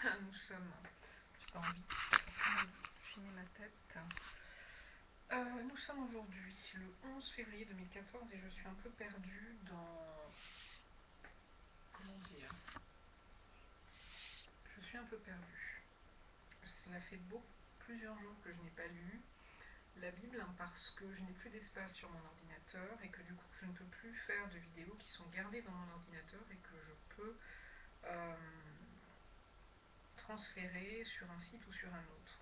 Nous sommes... J'ai pas envie de filmer ma tête. Nous sommes aujourd'hui le 11 février 2014 et je suis un peu perdue dans... Comment dire? Je suis un peu perdue. Cela fait plusieurs jours que je n'ai pas lu la Bible parce que je n'ai plus d'espace sur mon ordinateur et que du coup je ne peux plus faire de vidéos qui sont gardées dans mon ordinateur et que je peux transférer sur un site ou sur un autre.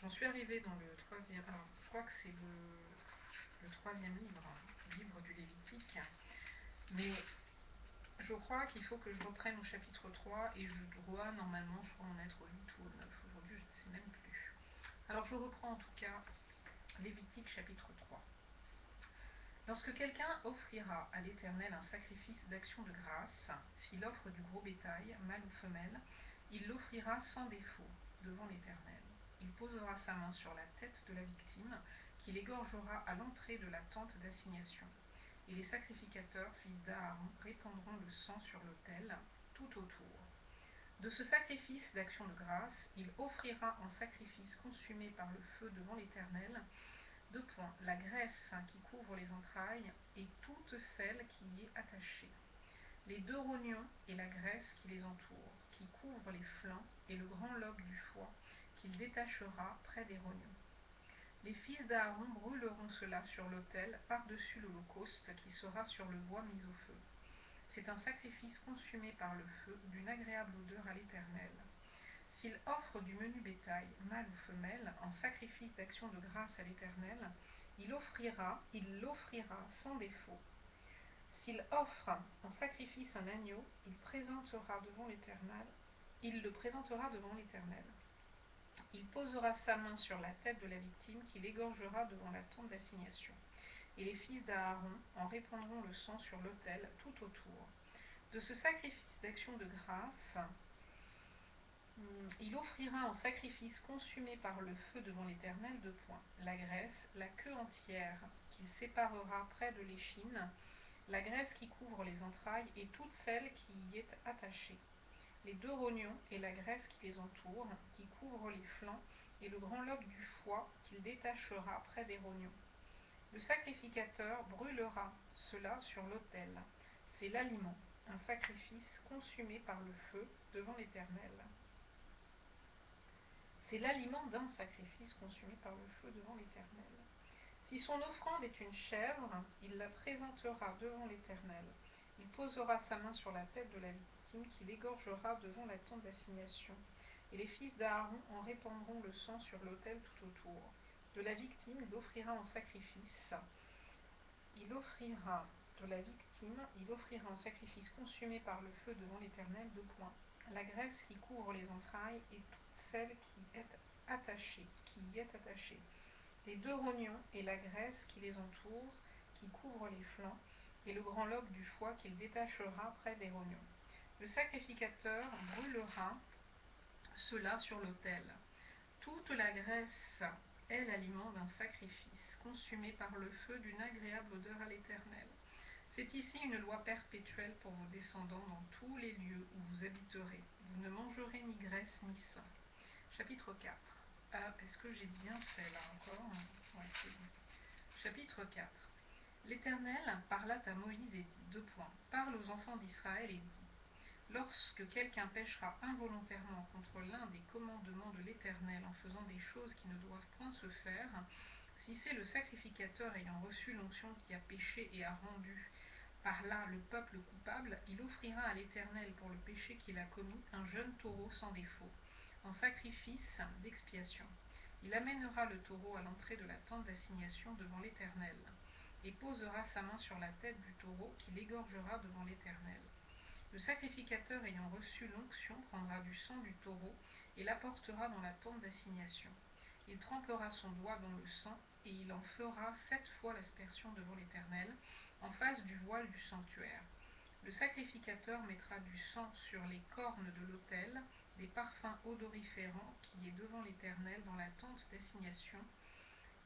J'en suis arrivée dans le troisième, alors je crois que c'est le troisième livre, livre du Lévitique, mais je crois qu'il faut que je reprenne au chapitre 3 et je dois normalement, je crois, en être au 8 ou au 9. Aujourd'hui, je ne sais même plus. Alors je reprends en tout cas Lévitique chapitre 3. Lorsque quelqu'un offrira à l'Éternel un sacrifice d'action de grâce, s'il offre du gros bétail, mâle ou femelle, il l'offrira sans défaut devant l'Éternel. Il posera sa main sur la tête de la victime, qu'il égorgera à l'entrée de la tente d'assignation. Et les sacrificateurs, fils d'Aaron, répandront le sang sur l'autel, tout autour. De ce sacrifice d'action de grâce, il offrira en sacrifice consumé par le feu devant l'Éternel, 2 points, la graisse qui couvre les entrailles et toute celle qui y est attachée, les 2 rognons et la graisse qui les entoure, qui couvrent les flancs et le grand lobe du foie, qu'il détachera près des rognons. Les fils d'Aaron brûleront cela sur l'autel par-dessus l'holocauste qui sera sur le bois mis au feu. C'est un sacrifice consumé par le feu d'une agréable odeur à l'Éternel. S'il offre du menu bétail, mâle ou femelle, en sacrifice d'action de grâce à l'Éternel, il l'offrira sans défaut. S'il offre en sacrifice un agneau, il le présentera devant l'Éternel. Il posera sa main sur la tête de la victime qu'il égorgera devant la tente d'assignation. Et les fils d'Aaron en répandront le sang sur l'autel tout autour. De ce sacrifice d'action de grâce, il offrira en sacrifice consumé par le feu devant l'Éternel 2 points. La graisse, la queue entière, qu'il séparera près de l'échine, la graisse qui couvre les entrailles et toute celle qui y est attachée, les 2 rognons et la graisse qui les entoure, qui couvre les flancs, et le grand lobe du foie qu'il détachera près des rognons. Le sacrificateur brûlera cela sur l'autel. C'est l'aliment, un sacrifice consumé par le feu devant l'Éternel. C'est l'aliment d'un sacrifice consumé par le feu devant l'Éternel. Si son offrande est une chèvre, il la présentera devant l'Éternel. Il posera sa main sur la tête de la victime qu'il égorgera devant la tente d'assignation. Et les fils d'Aaron en répandront le sang sur l'autel tout autour. De la victime, il offrira en sacrifice. Il offrira en sacrifice consumé par le feu devant l'Éternel 2 points. La graisse qui couvre les entrailles et toute celle qui y est attachée, les 2 rognons et la graisse qui les entoure, qui couvre les flancs, et le grand lobe du foie qu'il détachera près des rognons. Le sacrificateur brûlera cela sur l'autel. Toute la graisse est l'aliment d'un sacrifice, consumé par le feu d'une agréable odeur à l'Éternel. C'est ici une loi perpétuelle pour vos descendants dans tous les lieux où vous habiterez. Vous ne mangerez ni graisse ni sang. Chapitre 4. Est-ce que j'ai bien fait là encore? Ouais, c'est bon. Chapitre 4. L'Éternel parla à Moïse et dit, 2 points. Parle aux enfants d'Israël et dit, lorsque quelqu'un péchera involontairement contre l'un des commandements de l'Éternel en faisant des choses qui ne doivent point se faire, si c'est le sacrificateur ayant reçu l'onction qui a péché et a rendu par là le peuple coupable, il offrira à l'Éternel pour le péché qu'il a commis un jeune taureau sans défaut, en sacrifice d'expiation. Il amènera le taureau à l'entrée de la tente d'assignation devant l'Éternel, et posera sa main sur la tête du taureau qu'il égorgera devant l'Éternel. Le sacrificateur ayant reçu l'onction prendra du sang du taureau et l'apportera dans la tente d'assignation. Il trempera son doigt dans le sang et il en fera 7 fois l'aspersion devant l'Éternel, en face du voile du sanctuaire. Le sacrificateur mettra du sang sur les cornes de l'autel, des parfums odoriférants qui est devant l'Éternel dans la tente d'assignation,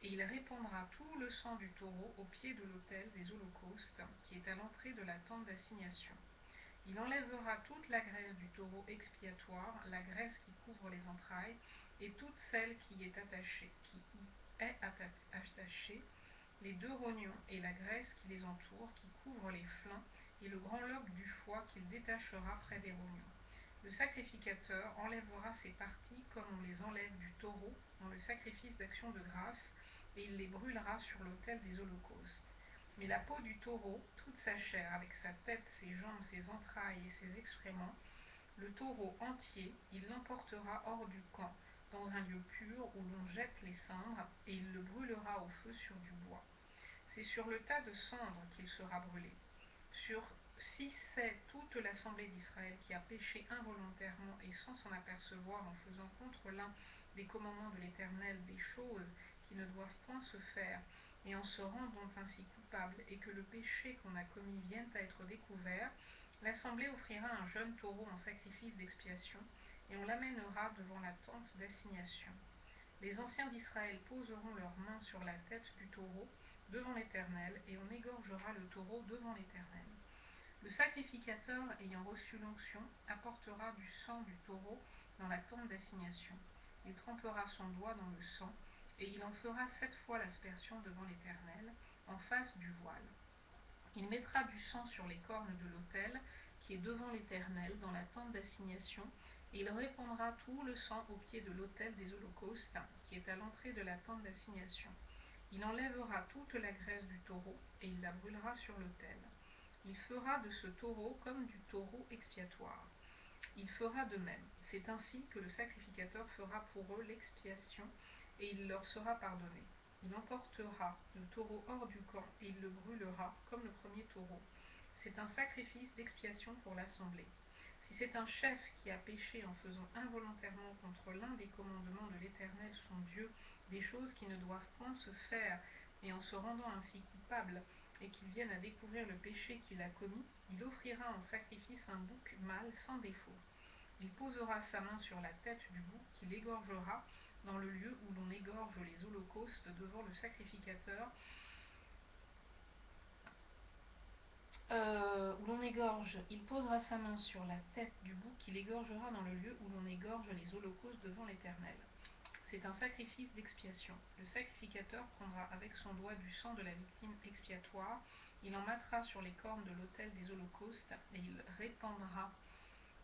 et il répandra tout le sang du taureau au pied de l'autel des holocaustes qui est à l'entrée de la tente d'assignation. Il enlèvera toute la graisse du taureau expiatoire, la graisse qui couvre les entrailles, et toute celle qui y est attachée, les 2 rognons et la graisse qui les entoure, qui couvre les flancs, et le grand lobe du foie qu'il détachera près des rognons. Le sacrificateur enlèvera ces parties comme on les enlève du taureau dans le sacrifice d'action de grâce, et il les brûlera sur l'autel des holocaustes. Mais la peau du taureau, toute sa chair, avec sa tête, ses jambes, ses entrailles et ses excréments, le taureau entier, il l'emportera hors du camp, dans un lieu pur où l'on jette les cendres, et il le brûlera au feu sur du bois. C'est sur le tas de cendres qu'il sera brûlé. Si c'est toute l'assemblée d'Israël qui a péché involontairement et sans s'en apercevoir en faisant contre l'un des commandements de l'Éternel des choses qui ne doivent point se faire, et en se rendant ainsi coupable, et que le péché qu'on a commis vienne à être découvert, l'assemblée offrira un jeune taureau en sacrifice d'expiation, et on l'amènera devant la tente d'assignation. Les anciens d'Israël poseront leurs mains sur la tête du taureau devant l'Éternel, et on égorgera le taureau devant l'Éternel. Le sacrificateur, ayant reçu l'onction, apportera du sang du taureau dans la tente d'assignation. Il trempera son doigt dans le sang, et il en fera 7 fois l'aspersion devant l'Éternel, en face du voile. Il mettra du sang sur les cornes de l'autel, qui est devant l'Éternel, dans la tente d'assignation, et il répandra tout le sang au pied de l'autel des holocaustes, qui est à l'entrée de la tente d'assignation. Il enlèvera toute la graisse du taureau, et il la brûlera sur l'autel. Il fera de ce taureau comme du taureau expiatoire. Il fera de même. C'est ainsi que le sacrificateur fera pour eux l'expiation, et il leur sera pardonné. Il emportera le taureau hors du camp, et il le brûlera comme le premier taureau. C'est un sacrifice d'expiation pour l'assemblée. Si c'est un chef qui a péché en faisant involontairement contre l'un des commandements de l'Éternel son Dieu, des choses qui ne doivent point se faire, et en se rendant ainsi coupable, et qu'il vienne à découvrir le péché qu'il a commis, il offrira en sacrifice un bouc mâle sans défaut. Il posera sa main sur la tête du bouc qu'il égorgera dans le lieu où l'on égorge les holocaustes devant le sacrificateur, il posera sa main sur la tête du bouc qu'il égorgera dans le lieu où l'on égorge les holocaustes devant l'Éternel. C'est un sacrifice d'expiation. Le sacrificateur prendra avec son doigt du sang de la victime expiatoire, il en mettra sur les cornes de l'autel des holocaustes, et il répandra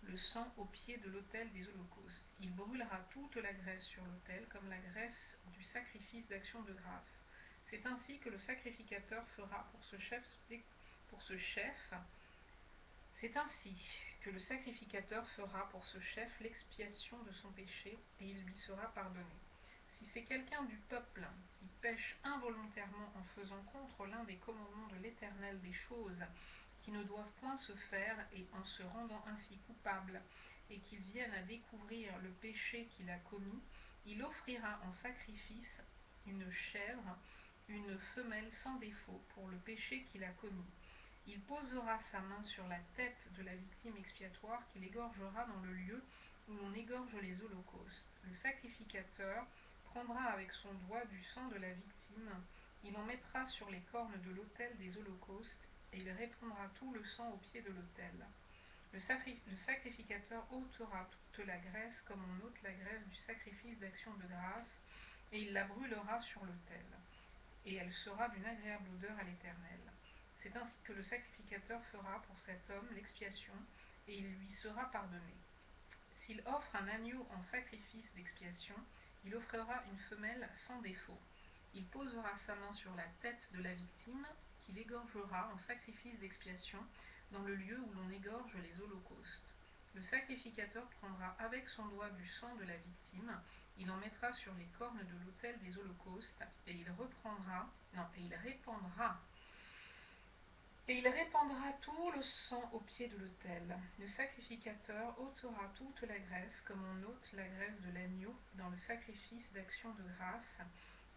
le sang au pied de l'autel des holocaustes. Il brûlera toute la graisse sur l'autel, comme la graisse du sacrifice d'action de grâce. C'est ainsi que le sacrificateur fera pour ce chef. C'est ainsi que le sacrificateur fera pour ce chef l'expiation de son péché, et il lui sera pardonné. Si c'est quelqu'un du peuple qui pêche involontairement en faisant contre l'un des commandements de l'Éternel des choses qui ne doivent point se faire, et en se rendant ainsi coupable, et qu'il vienne à découvrir le péché qu'il a commis, il offrira en sacrifice une chèvre, une femelle sans défaut pour le péché qu'il a commis. Il posera sa main sur la tête de la victime expiatoire qu'il égorgera dans le lieu où l'on égorge les holocaustes. Le sacrificateur prendra avec son doigt du sang de la victime, il en mettra sur les cornes de l'autel des holocaustes, et il répandra tout le sang au pied de l'autel. Le sacrificateur ôtera toute la graisse comme on ôte la graisse du sacrifice d'action de grâce, et il la brûlera sur l'autel, et elle sera d'une agréable odeur à l'Éternel. C'est ainsi que le sacrificateur fera pour cet homme l'expiation, et il lui sera pardonné. S'il offre un agneau en sacrifice d'expiation, il offrira une femelle sans défaut. Il posera sa main sur la tête de la victime, qu'il égorgera en sacrifice d'expiation, dans le lieu où l'on égorge les holocaustes. Le sacrificateur prendra avec son doigt du sang de la victime, il en mettra sur les cornes de l'autel des holocaustes, et il répandra tout le sang au pied de l'autel. Le sacrificateur ôtera toute la graisse, comme on ôte la graisse de l'agneau dans le sacrifice d'action de grâce,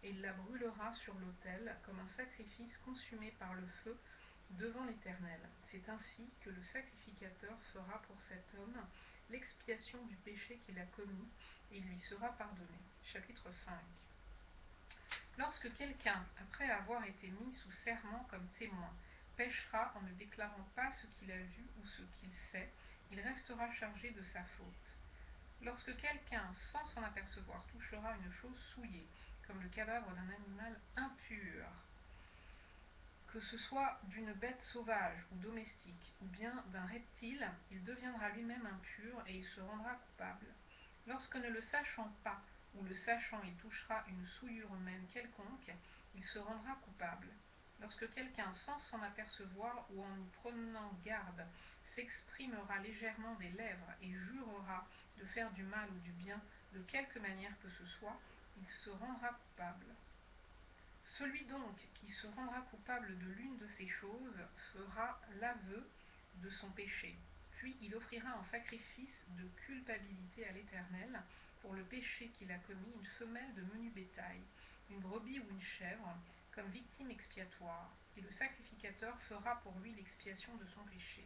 et il la brûlera sur l'autel comme un sacrifice consumé par le feu devant l'Éternel. C'est ainsi que le sacrificateur fera pour cet homme l'expiation du péché qu'il a commis, et il lui sera pardonné. Chapitre 5. Lorsque quelqu'un, après avoir été mis sous serment comme témoin, péchera en ne déclarant pas ce qu'il a vu ou ce qu'il sait, il restera chargé de sa faute. Lorsque quelqu'un, sans s'en apercevoir, touchera une chose souillée, comme le cadavre d'un animal impur, que ce soit d'une bête sauvage ou domestique, ou bien d'un reptile, il deviendra lui-même impur et il se rendra coupable. Lorsque ne le sachant pas, ou le sachant il touchera une souillure humaine quelconque, il se rendra coupable. Lorsque quelqu'un, sans s'en apercevoir ou en y prenant garde, s'exprimera légèrement des lèvres et jurera de faire du mal ou du bien de quelque manière que ce soit, il se rendra coupable. Celui donc qui se rendra coupable de l'une de ces choses fera l'aveu de son péché, puis il offrira en sacrifice de culpabilité à l'Éternel pour le péché qu'il a commis une femelle de menu bétail, une brebis ou une chèvre, comme victime expiatoire, et le sacrificateur fera pour lui l'expiation de son péché.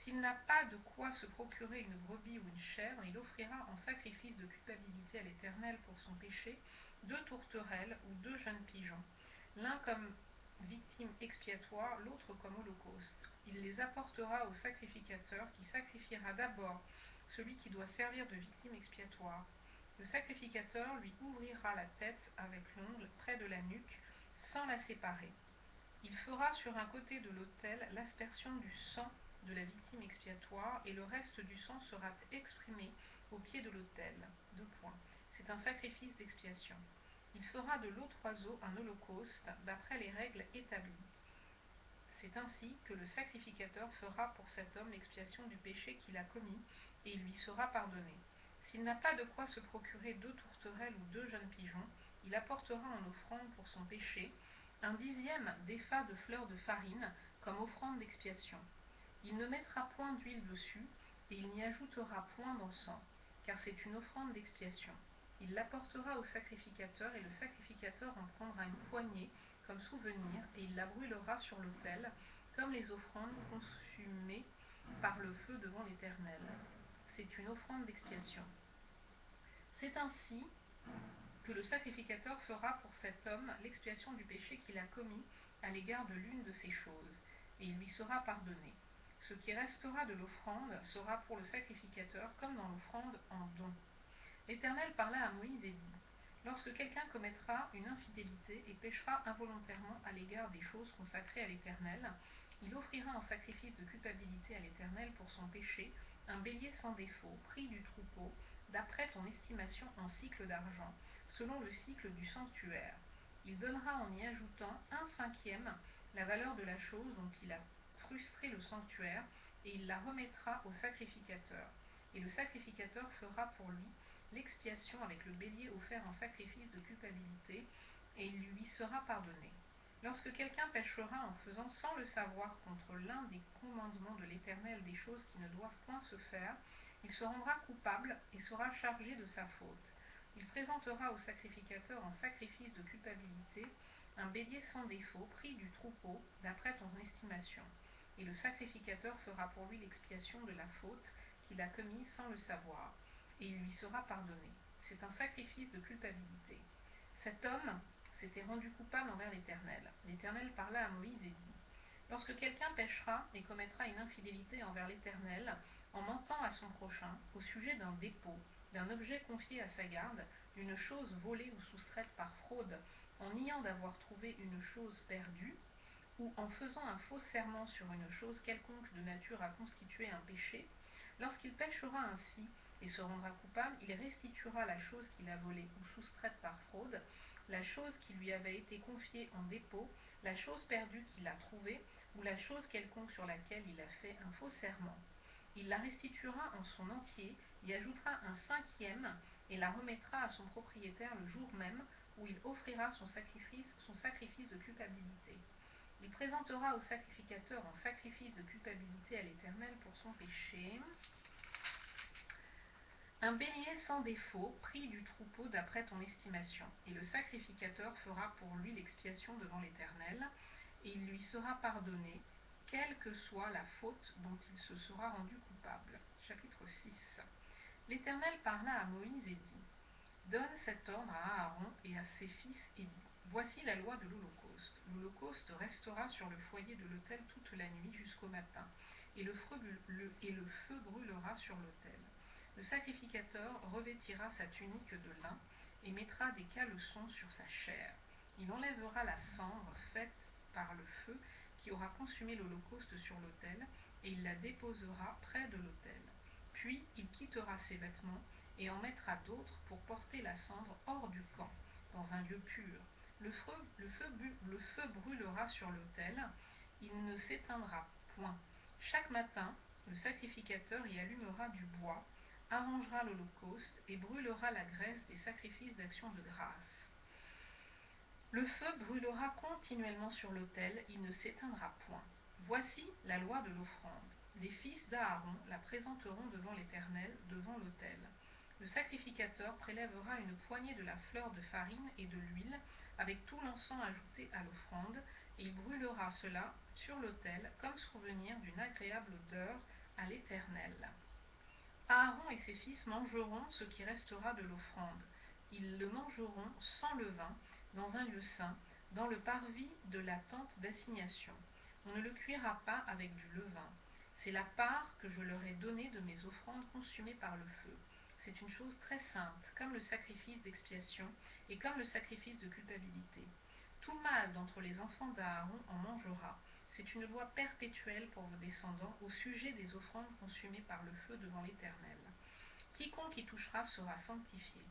S'il n'a pas de quoi se procurer une brebis ou une chèvre, il offrira en sacrifice de culpabilité à l'Éternel pour son péché 2 tourterelles ou 2 jeunes pigeons, l'un comme victime expiatoire, l'autre comme holocauste. Il les apportera au sacrificateur qui sacrifiera d'abord celui qui doit servir de victime expiatoire. Le sacrificateur lui ouvrira la tête avec l'ongle près de la nuque, sans la séparer. Il fera sur un côté de l'autel l'aspersion du sang de la victime expiatoire et le reste du sang sera exprimé au pied de l'autel. 2 points. C'est un sacrifice d'expiation. Il fera de l'autre oiseau un holocauste d'après les règles établies. C'est ainsi que le sacrificateur fera pour cet homme l'expiation du péché qu'il a commis et il lui sera pardonné. S'il n'a pas de quoi se procurer 2 tourterelles ou 2 jeunes pigeons, il apportera en offrande pour son péché un 10e d'épha de fleurs de farine comme offrande d'expiation. Il ne mettra point d'huile dessus et il n'y ajoutera point d'encens, car c'est une offrande d'expiation. Il l'apportera au sacrificateur et le sacrificateur en prendra une poignée comme souvenir et il la brûlera sur l'autel comme les offrandes consumées par le feu devant l'Éternel. C'est une offrande d'expiation. C'est ainsi que le sacrificateur fera pour cet homme l'expiation du péché qu'il a commis à l'égard de l'une de ces choses, et il lui sera pardonné. Ce qui restera de l'offrande sera pour le sacrificateur comme dans l'offrande en don. L'Éternel parla à Moïse et dit : Lorsque quelqu'un commettra une infidélité et péchera involontairement à l'égard des choses consacrées à l'Éternel, il offrira en sacrifice de culpabilité à l'Éternel pour son péché un bélier sans défaut, pris du troupeau, d'après ton estimation en cycle d'argent, selon le cycle du sanctuaire. Il donnera en y ajoutant 1/5 la valeur de la chose dont il a frustré le sanctuaire, et il la remettra au sacrificateur. Et le sacrificateur fera pour lui l'expiation avec le bélier offert en sacrifice de culpabilité, et il lui sera pardonné. Lorsque quelqu'un péchera en faisant sans le savoir contre l'un des commandements de l'Éternel des choses qui ne doivent point se faire, il se rendra coupable et sera chargé de sa faute. Il présentera au sacrificateur en sacrifice de culpabilité un bélier sans défaut, pris du troupeau, d'après ton estimation. Et le sacrificateur fera pour lui l'expiation de la faute qu'il a commise sans le savoir, et il lui sera pardonné. C'est un sacrifice de culpabilité. Cet homme s'était rendu coupable envers l'Éternel. L'Éternel parla à Moïse et dit : Lorsque quelqu'un péchera et commettra une infidélité envers l'Éternel, en mentant à son prochain au sujet d'un dépôt, d'un objet confié à sa garde, d'une chose volée ou soustraite par fraude, en niant d'avoir trouvé une chose perdue, ou en faisant un faux serment sur une chose quelconque de nature à constituer un péché, lorsqu'il péchera ainsi et se rendra coupable, il restituera la chose qu'il a volée ou soustraite par fraude, la chose qui lui avait été confiée en dépôt, la chose perdue qu'il a trouvée, ou la chose quelconque sur laquelle il a fait un faux serment. Il la restituera en son entier, y ajoutera 1/5 et la remettra à son propriétaire le jour même où il offrira son sacrifice de culpabilité. Il présentera au sacrificateur en sacrifice de culpabilité à l'Éternel pour son péché un bélier sans défaut, pris du troupeau d'après ton estimation, et le sacrificateur fera pour lui l'expiation devant l'Éternel, et il lui sera pardonné, quelle que soit la faute dont il se sera rendu coupable. Chapitre 6. L'Éternel parla à Moïse et dit : Donne cet ordre à Aaron et à ses fils et dit : Voici la loi de l'Holocauste. L'Holocauste restera sur le foyer de l'autel toute la nuit jusqu'au matin, et le feu brûlera sur l'autel. Le sacrificateur revêtira sa tunique de lin et mettra des caleçons sur sa chair. Il enlèvera la cendre faite par le feu qui aura consumé l'Holocauste sur l'autel, et il la déposera près de l'autel. Puis il quittera ses vêtements et en mettra d'autres pour porter la cendre hors du camp, dans un lieu pur. Le feu brûlera sur l'autel, il ne s'éteindra point. Chaque matin, le sacrificateur y allumera du bois, arrangera l'Holocauste et brûlera la graisse des sacrifices d'action de grâce. Le feu brûlera continuellement sur l'autel, il ne s'éteindra point. Voici la loi de l'offrande. Les fils d'Aaron la présenteront devant l'Éternel, devant l'autel. Le sacrificateur prélèvera une poignée de la fleur de farine et de l'huile, avec tout l'encens ajouté à l'offrande, et il brûlera cela sur l'autel comme souvenir d'une agréable odeur à l'Éternel. Aaron et ses fils mangeront ce qui restera de l'offrande. Ils le mangeront sans levain, dans un lieu saint, dans le parvis de la tente d'assignation. On ne le cuira pas avec du levain. C'est la part que je leur ai donnée de mes offrandes consumées par le feu. C'est une chose très sainte, comme le sacrifice d'expiation et comme le sacrifice de culpabilité. Tout mâle d'entre les enfants d'Aaron en mangera. C'est une loi perpétuelle pour vos descendants au sujet des offrandes consumées par le feu devant l'Éternel. Quiconque y touchera sera sanctifié.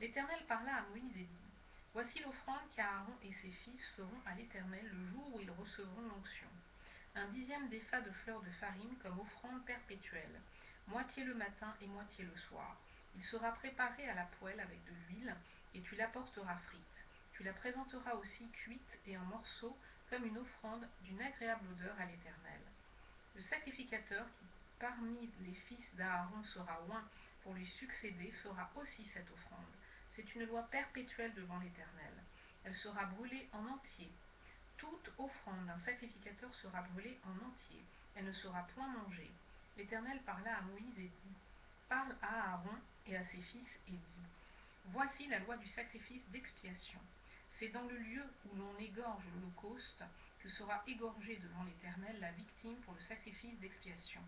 L'Éternel parla à Moïse et dit : Voici l'offrande qu'Aaron et ses fils feront à l'Éternel le jour où ils recevront l'onction. Un dixième d'épha de fleur de farine comme offrande perpétuelle, moitié le matin et moitié le soir. Il sera préparé à la poêle avec de l'huile, et tu l'apporteras frite. Tu la présenteras aussi cuite et en morceaux comme une offrande d'une agréable odeur à l'Éternel. Le sacrificateur qui parmi les fils d'Aaron sera oint pour lui succéder fera aussi cette offrande. C'est une loi perpétuelle devant l'Éternel. Elle sera brûlée en entier. Toute offrande d'un sacrificateur sera brûlée en entier. Elle ne sera point mangée. L'Éternel parla à Moïse et dit : Parle à Aaron et à ses fils et dit : Voici la loi du sacrifice d'expiation. C'est dans le lieu où l'on égorge l'Holocauste que sera égorgée devant l'Éternel la victime pour le sacrifice d'expiation.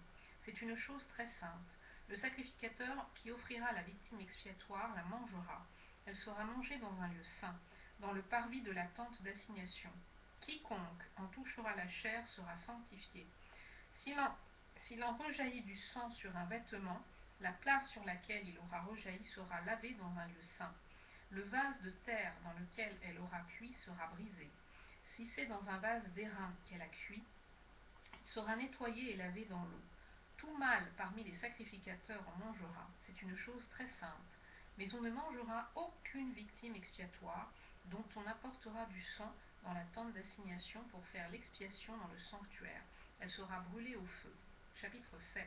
C'est une chose très sainte. Le sacrificateur qui offrira la victime expiatoire la mangera. Elle sera mangée dans un lieu saint, dans le parvis de la tente d'assignation. Quiconque en touchera la chair sera sanctifié. S'il en rejaillit du sang sur un vêtement, la place sur laquelle il aura rejailli sera lavée dans un lieu saint. Le vase de terre dans lequel elle aura cuit sera brisé. Si c'est dans un vase d'airain qu'elle a cuit, il sera nettoyé et lavé dans l'eau. Tout mâle parmi les sacrificateurs en mangera. C'est une chose très sainte. Mais on ne mangera aucune victime expiatoire dont on apportera du sang dans la tente d'assignation pour faire l'expiation dans le sanctuaire. Elle sera brûlée au feu. Chapitre 7.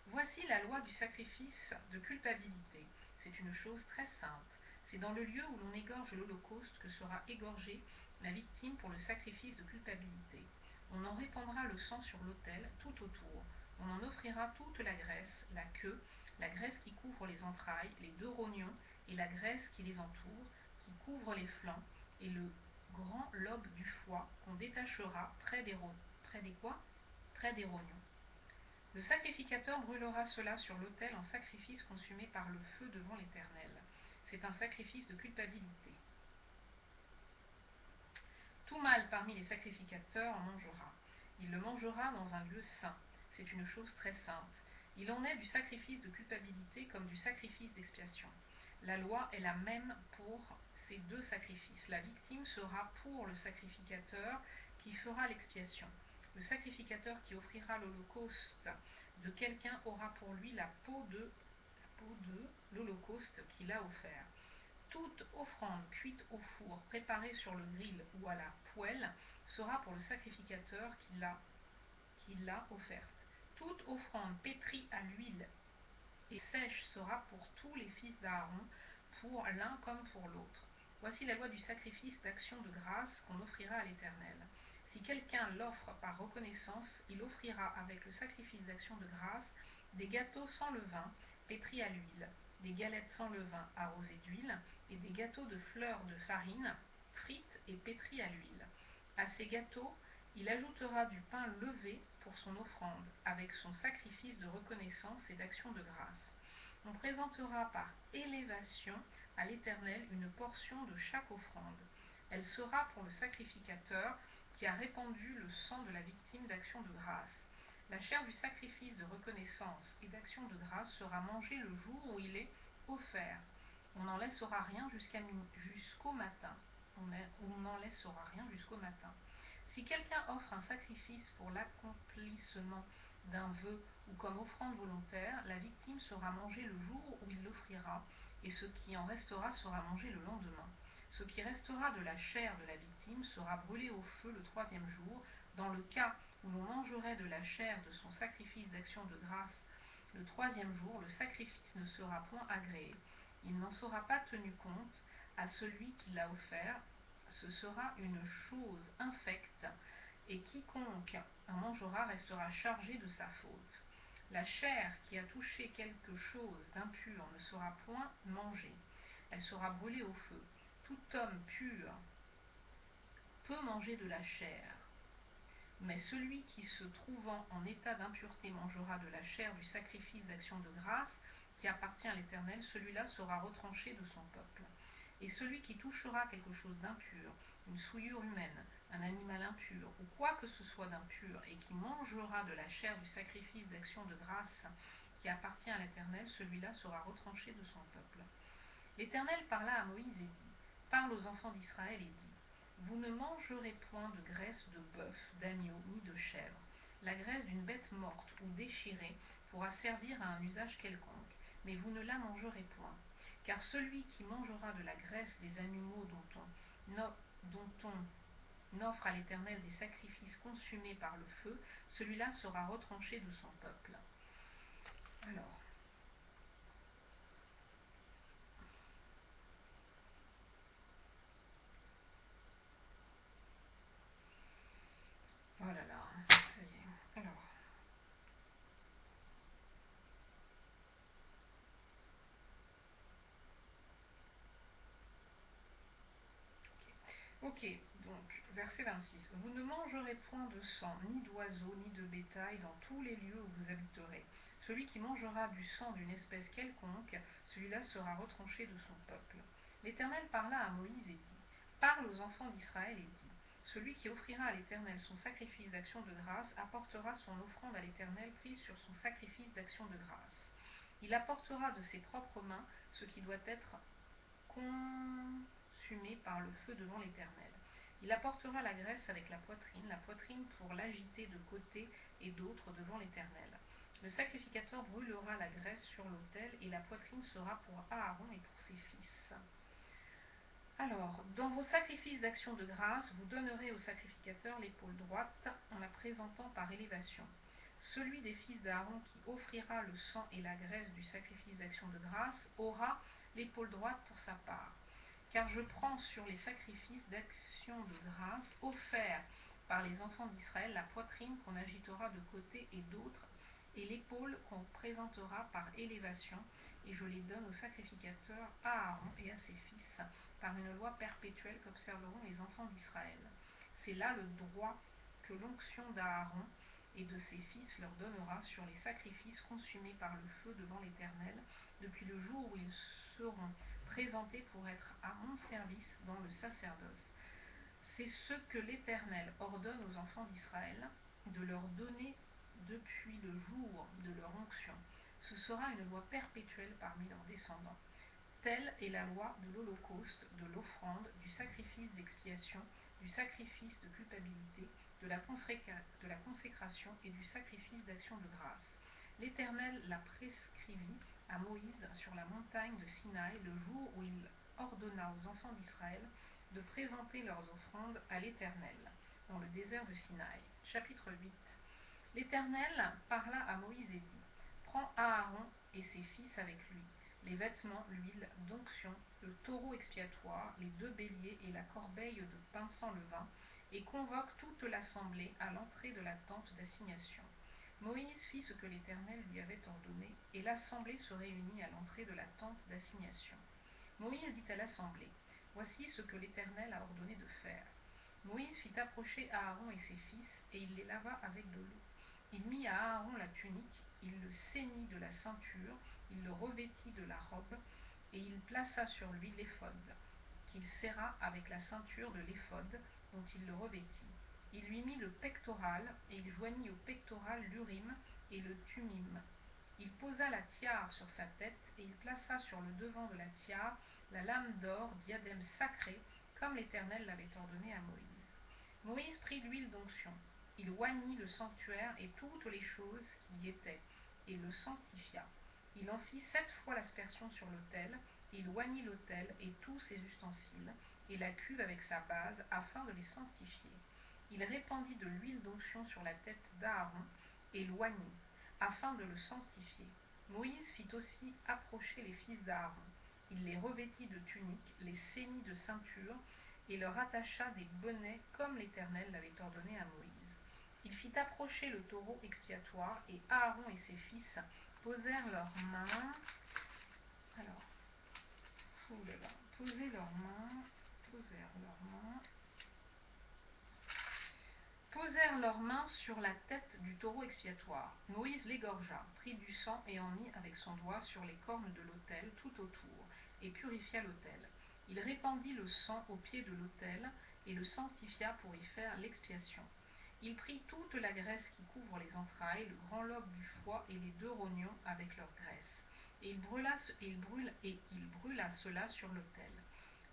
Voici la loi du sacrifice de culpabilité. C'est une chose très sainte. C'est dans le lieu où l'on égorge l'Holocauste que sera égorgée la victime pour le sacrifice de culpabilité. On en répandra le sang sur l'autel tout autour. On en offrira toute la graisse, la queue, la graisse qui couvre les entrailles, les deux rognons et la graisse qui les entoure, qui couvre les flancs, et le grand lobe du foie qu'on détachera près des rognons. Le sacrificateur brûlera cela sur l'autel en sacrifice consumé par le feu devant l'Éternel. C'est un sacrifice de culpabilité. Tout mâle parmi les sacrificateurs en mangera. Il le mangera dans un lieu saint. C'est une chose très sainte. Il en est du sacrifice de culpabilité comme du sacrifice d'expiation. La loi est la même pour ces deux sacrifices. La victime sera pour le sacrificateur qui fera l'expiation. Le sacrificateur qui offrira l'holocauste de quelqu'un aura pour lui la peau de l'holocauste qu'il a offert. Toute offrande cuite au four, préparée sur le grill ou à la poêle, sera pour le sacrificateur qui l'a offerte. Toute offrande pétrie à l'huile et sèche sera pour tous les fils d'Aaron, pour l'un comme pour l'autre. Voici la loi du sacrifice d'action de grâce qu'on offrira à l'Éternel. Si quelqu'un l'offre par reconnaissance, il offrira avec le sacrifice d'action de grâce des gâteaux sans levain, pétris à l'huile, des galettes sans levain arrosées d'huile, et des gâteaux de fleurs de farine, frites et pétris à l'huile. À ces gâteaux, il ajoutera du pain levé pour son offrande, avec son sacrifice de reconnaissance et d'action de grâce. On présentera par élévation à l'Éternel une portion de chaque offrande. Elle sera pour le sacrificateur qui a répandu le sang de la victime d'action de grâce. La chair du sacrifice de reconnaissance et d'action de grâce sera mangée le jour où il est offert. On n'en laissera rien jusqu'au matin. On n'en laissera rien jusqu'au matin. Si quelqu'un offre un sacrifice pour l'accomplissement d'un vœu ou comme offrande volontaire, la victime sera mangée le jour où il l'offrira, et ce qui en restera sera mangé le lendemain. Ce qui restera de la chair de la victime sera brûlé au feu le 3e jour. Dans le cas où l'on mangerait de la chair de son sacrifice d'action de grâce le 3e jour, le sacrifice ne sera point agréé. Il n'en sera pas tenu compte à celui qui l'a offert. Ce sera une chose infecte, et quiconque en mangera restera chargé de sa faute. La chair qui a touché quelque chose d'impur ne sera point mangée. Elle sera brûlée au feu. Tout homme pur peut manger de la chair, mais celui qui se trouvant en état d'impureté mangera de la chair du sacrifice d'action de grâce qui appartient à l'Éternel, celui-là sera retranché de son peuple. Et celui qui touchera quelque chose d'impur, une souillure humaine, un animal impur, ou quoi que ce soit d'impur, et qui mangera de la chair du sacrifice d'action de grâce qui appartient à l'Éternel, celui-là sera retranché de son peuple. L'Éternel parla à Moïse et dit, parle aux enfants d'Israël et dit, vous ne mangerez point de graisse de bœuf, d'agneau, ni de chèvre. La graisse d'une bête morte ou déchirée pourra servir à un usage quelconque, mais vous ne la mangerez point. Car celui qui mangera de la graisse des animaux dont on offre à l'Éternel des sacrifices consumés par le feu, celui-là sera retranché de son peuple. Alors, oh là là, ça y est. Alors, ok, donc, verset 26. Vous ne mangerez point de sang, ni d'oiseaux, ni de bétail dans tous les lieux où vous habiterez. Celui qui mangera du sang d'une espèce quelconque, celui-là sera retranché de son peuple. L'Éternel parla à Moïse et dit, parle aux enfants d'Israël et dit, celui qui offrira à l'Éternel son sacrifice d'action de grâce apportera son offrande à l'Éternel prise sur son sacrifice d'action de grâce. Il apportera de ses propres mains ce qui doit être consumé par le feu devant l'Éternel. Il apportera la graisse avec la poitrine pour l'agiter de côté et d'autre devant l'Éternel. Le sacrificateur brûlera la graisse sur l'autel et la poitrine sera pour Aaron et pour ses fils. Alors, dans vos sacrifices d'action de grâce, vous donnerez au sacrificateur l'épaule droite en la présentant par élévation. Celui des fils d'Aaron qui offrira le sang et la graisse du sacrifice d'action de grâce aura l'épaule droite pour sa part. Car je prends sur les sacrifices d'action de grâce offerts par les enfants d'Israël la poitrine qu'on agitera de côté et d'autre, et l'épaule qu'on présentera par élévation, et je les donne au sacrificateur à Aaron et à ses fils, par une loi perpétuelle qu'observeront les enfants d'Israël. C'est là le droit que l'onction d'Aaron et de ses fils leur donnera sur les sacrifices consumés par le feu devant l'Éternel, depuis le jour où ils seront présentés pour être à mon service dans le sacerdoce. C'est ce que l'Éternel ordonne aux enfants d'Israël, de leur donner depuis le jour de leur onction. Ce sera une loi perpétuelle parmi leurs descendants. Telle est la loi de l'holocauste, de l'offrande, du sacrifice d'expiation, du sacrifice de culpabilité, de la consécration et du sacrifice d'action de grâce. L'Éternel la prescrivit à Moïse sur la montagne de Sinaï le jour où il ordonna aux enfants d'Israël de présenter leurs offrandes à l'Éternel, dans le désert de Sinaï. Chapitre 8. L'Éternel parla à Moïse et dit, prends Aaron et ses fils avec lui, les vêtements, l'huile d'onction, le taureau expiatoire, les 2 béliers et la corbeille de pain sans levain, et convoque toute l'assemblée à l'entrée de la tente d'assignation. Moïse fit ce que l'Éternel lui avait ordonné, et l'assemblée se réunit à l'entrée de la tente d'assignation. Moïse dit à l'assemblée, Voici ce que l'Éternel a ordonné de faire. Moïse fit approcher Aaron et ses fils, et il les lava avec de l'eau. Il mit à Aaron la tunique, il le ceignit de la ceinture, il le revêtit de la robe, et il plaça sur lui l'éphod, qu'il serra avec la ceinture de l'éphod dont il le revêtit. Il lui mit le pectoral, et il joignit au pectoral l'urim et le thummim. Il posa la tiare sur sa tête, et il plaça sur le devant de la tiare la lame d'or, diadème sacré, comme l'Éternel l'avait ordonné à Moïse. Moïse prit l'huile d'onction. Il oignit le sanctuaire et toutes les choses qui y étaient, et le sanctifia. Il en fit 7 fois l'aspersion sur l'autel, et il oignit l'autel et tous ses ustensiles, et la cuve avec sa base, afin de les sanctifier. Il répandit de l'huile d'onction sur la tête d'Aaron, et l'oignit, afin de le sanctifier. Moïse fit aussi approcher les fils d'Aaron. Il les revêtit de tuniques, les ceignit de ceinture, et leur attacha des bonnets comme l'Éternel l'avait ordonné à Moïse. Il fit approcher le taureau expiatoire, et Aaron et ses fils posèrent leurs mains. Alors, posèrent leurs mains sur la tête du taureau expiatoire. Moïse l'égorgea, prit du sang et en mit avec son doigt sur les cornes de l'autel tout autour, et purifia l'autel. Il répandit le sang au pied de l'autel, et le sanctifia pour y faire l'expiation. Il prit toute la graisse qui couvre les entrailles, le grand lobe du foie et les 2 rognons avec leur graisse. Et il brûla cela sur l'autel.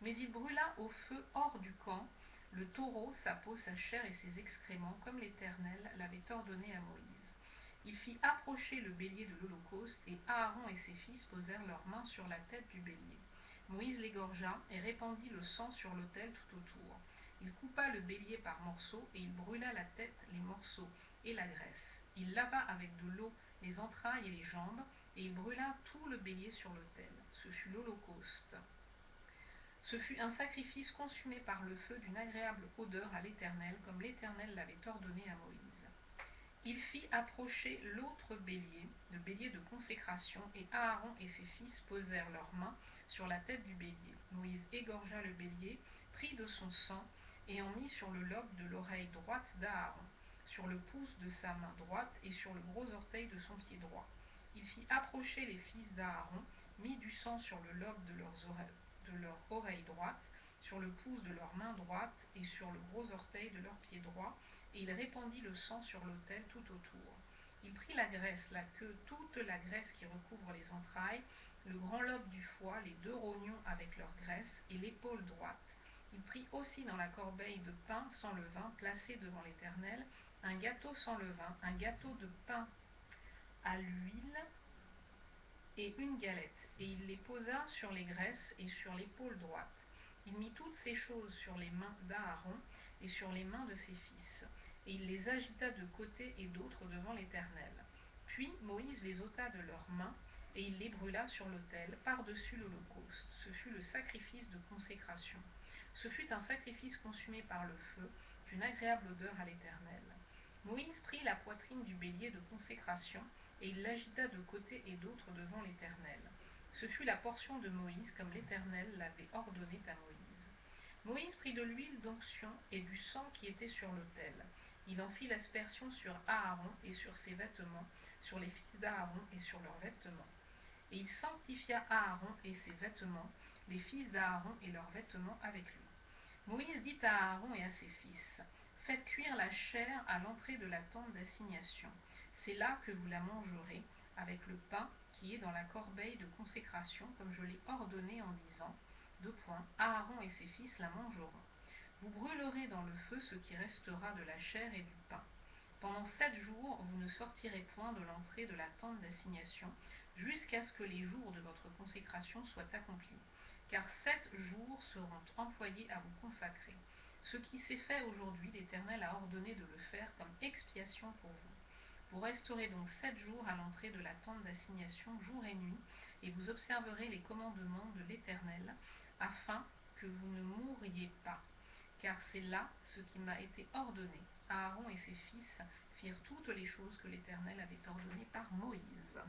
Mais il brûla au feu hors du camp le taureau, sa peau, sa chair et ses excréments, comme l'Éternel l'avait ordonné à Moïse. Il fit approcher le bélier de l'Holocauste, et Aaron et ses fils posèrent leurs mains sur la tête du bélier. Moïse l'égorgea et répandit le sang sur l'autel tout autour. Il coupa le bélier par morceaux, et il brûla la tête, les morceaux et la graisse. Il lava avec de l'eau les entrailles et les jambes, et il brûla tout le bélier sur l'autel. Ce fut l'Holocauste. Ce fut un sacrifice consumé par le feu d'une agréable odeur à l'Éternel, comme l'Éternel l'avait ordonné à Moïse. Il fit approcher l'autre bélier, le bélier de consécration, et Aaron et ses fils posèrent leurs mains sur la tête du bélier. Moïse égorgea le bélier, prit de son sang, et en mit sur le lobe de l'oreille droite d'Aaron, sur le pouce de sa main droite et sur le gros orteil de son pied droit. Il fit approcher les fils d'Aaron, mit du sang sur le lobe de leur oreille droite, sur le pouce de leur main droite et sur le gros orteil de leur pied droit, et il répandit le sang sur l'autel tout autour. Il prit la graisse, la queue, toute la graisse qui recouvre les entrailles, le grand lobe du foie, les 2 rognons avec leur graisse, et l'épaule droite. Il prit aussi dans la corbeille de pain sans levain, placé devant l'Éternel, un gâteau sans levain, un gâteau de pain à l'huile, et une galette, et il les posa sur les graisses et sur l'épaule droite. Il mit toutes ces choses sur les mains d'Aaron et sur les mains de ses fils, et il les agita de côté et d'autre devant l'Éternel. Puis Moïse les ôta de leurs mains, et il les brûla sur l'autel, par-dessus l'Holocauste. Ce fut le sacrifice de consécration. Ce fut un sacrifice consumé par le feu, d'une agréable odeur à l'Éternel. Moïse prit la poitrine du bélier de consécration, et il l'agita de côté et d'autre devant l'Éternel. Ce fut la portion de Moïse, comme l'Éternel l'avait ordonné à Moïse. Moïse prit de l'huile d'onction et du sang qui était sur l'autel. Il en fit l'aspersion sur Aaron et sur ses vêtements, sur les fils d'Aaron et sur leurs vêtements. Et il sanctifia Aaron et ses vêtements, les fils d'Aaron et leurs vêtements avec lui. Moïse dit à Aaron et à ses fils, « Faites cuire la chair à l'entrée de la tente d'assignation. C'est là que vous la mangerez, avec le pain qui est dans la corbeille de consécration, comme je l'ai ordonné en disant, Aaron et ses fils la mangeront. Vous brûlerez dans le feu ce qui restera de la chair et du pain. Pendant 7 jours, vous ne sortirez point de l'entrée de la tente d'assignation, jusqu'à ce que les jours de votre consécration soient accomplis. Car 7 jours seront employés à vous consacrer. Ce qui s'est fait aujourd'hui, l'Éternel a ordonné de le faire comme expiation pour vous. Vous resterez donc 7 jours à l'entrée de la tente d'assignation, jour et nuit, et vous observerez les commandements de l'Éternel, afin que vous ne mouriez pas. Car c'est là ce qui m'a été ordonné. Aaron et ses fils firent toutes les choses que l'Éternel avait ordonnées par Moïse.